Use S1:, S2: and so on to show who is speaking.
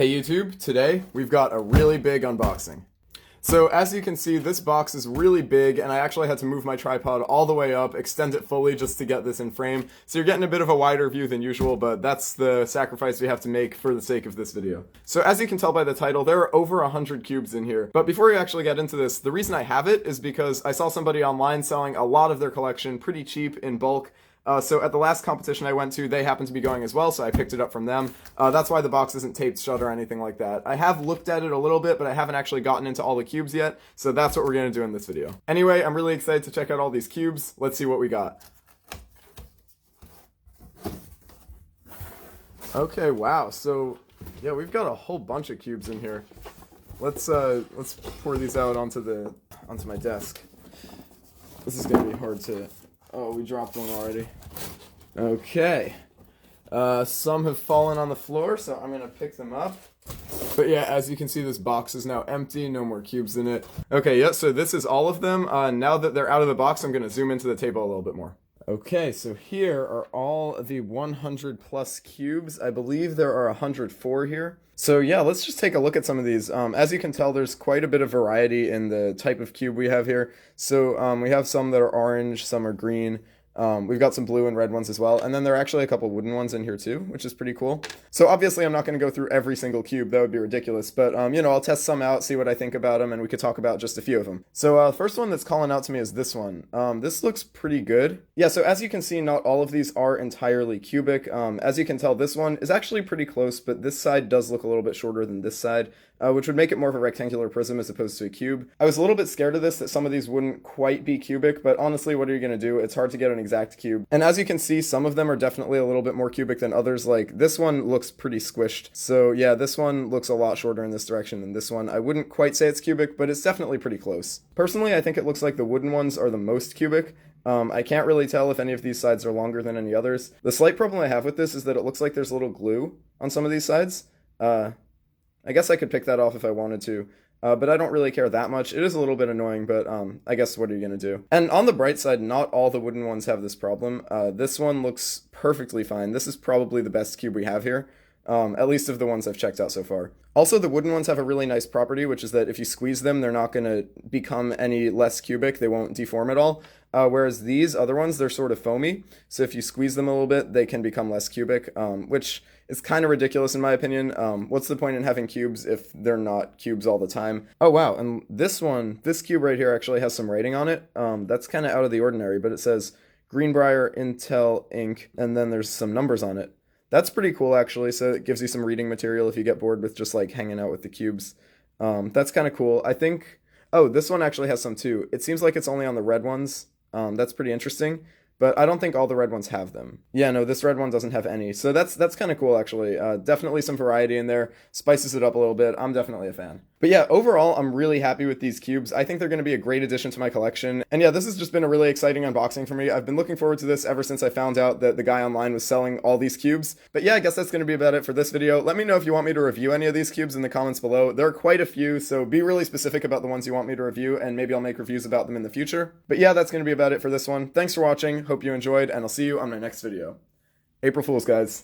S1: Hey YouTube, today we've got a really big unboxing. So as you can see, this box is really big and I actually had to move my tripod all the way up, extend it fully just to get this in frame. So you're getting a bit of a wider view than usual, but that's the sacrifice we have to make for the sake of this video. So as you can tell by the title, there are over 100 cubes in here. But before we actually get into this, the reason I have it is because I saw somebody online selling a lot of their collection pretty cheap in bulk. So at the last competition I went to, they happened to be going as well, so I picked it up from them. That's why the box isn't taped shut or anything like that. I have looked at it a little bit, but I haven't actually gotten into all the cubes yet, so that's what we're going to do in this video. Anyway, I'm really excited to check out all these cubes. Let's see what we got. Okay, wow, so yeah, we've got a whole bunch of cubes in here. Let's pour these out onto my desk. This is going to be hard to... Oh, we dropped one already. Okay. Some have fallen on the floor, so I'm going to pick them up. But yeah, as you can see, this box is now empty. No more cubes in it. Okay, yeah, so this is all of them. Now that they're out of the box, I'm going to zoom into the table a little bit more. Okay, so here are all the 100 plus cubes. I believe there are 104 here. So yeah, let's just take a look at some of these. As you can tell, there's quite a bit of variety in the type of cube we have here. So we have some that are orange, some are green. We've got some blue and red ones as well. And then there are actually a couple wooden ones in here too, which is pretty cool. So obviously I'm not going to go through every single cube. That would be ridiculous. But, you know, I'll test some out, see what I think about them, and we could talk about just a few of them. So the first one that's calling out to me is this one. This looks pretty good. Yeah, so as you can see, not all of these are entirely cubic. As you can tell, this one is actually pretty close, but this side does look a little bit shorter than this side, which would make it more of a rectangular prism as opposed to a cube. I was a little bit scared of this, that some of these wouldn't quite be cubic, but honestly, what are you going to do? It's hard to get an exact cube. And as you can see, some of them are definitely a little bit more cubic than others. Like this one looks pretty squished. So yeah, this one looks a lot shorter in this direction than this one. I wouldn't quite say it's cubic, but it's definitely pretty close. Personally, I think it looks like the wooden ones are the most cubic. I can't really tell if any of these sides are longer than any others. The slight problem I have with this is that it looks like there's a little glue on some of these sides. I guess I could pick that off if I wanted to, but I don't really care that much. It is a little bit annoying, but I guess what are you going to do? And on the bright side, not all the wooden ones have this problem. This one looks perfectly fine. This is probably the best cube we have here, at least of the ones I've checked out so far. Also, the wooden ones have a really nice property, which is that if you squeeze them, they're not going to become any less cubic. They won't deform at all. Whereas these other ones, they're sort of foamy. So if you squeeze them a little bit, they can become less cubic, which is kind of ridiculous in my opinion. What's the point in having cubes if they're not cubes all the time? Oh, wow. And this cube right here actually has some rating on it. That's kind of out of the ordinary, but it says Greenbrier, Intel, Inc. And then there's some numbers on it. That's pretty cool, actually. So it gives you some reading material if you get bored with just like hanging out with the cubes. That's kind of cool. I think, oh, this one actually has some too. It seems like it's only on the red ones. That's pretty interesting, but I don't think all the red ones have them. Yeah, no, this red one doesn't have any. So that's kind of cool, actually. Definitely some variety in there. Spices it up a little bit. I'm definitely a fan. But yeah, overall, I'm really happy with these cubes. I think they're going to be a great addition to my collection. And yeah, this has just been a really exciting unboxing for me. I've been looking forward to this ever since I found out that the guy online was selling all these cubes. But yeah, I guess that's going to be about it for this video. Let me know if you want me to review any of these cubes in the comments below. There are quite a few, so be really specific about the ones you want me to review, and maybe I'll make reviews about them in the future. But yeah, that's going to be about it for this one. Thanks for watching. Hope you enjoyed, and I'll see you on my next video. April Fools, guys.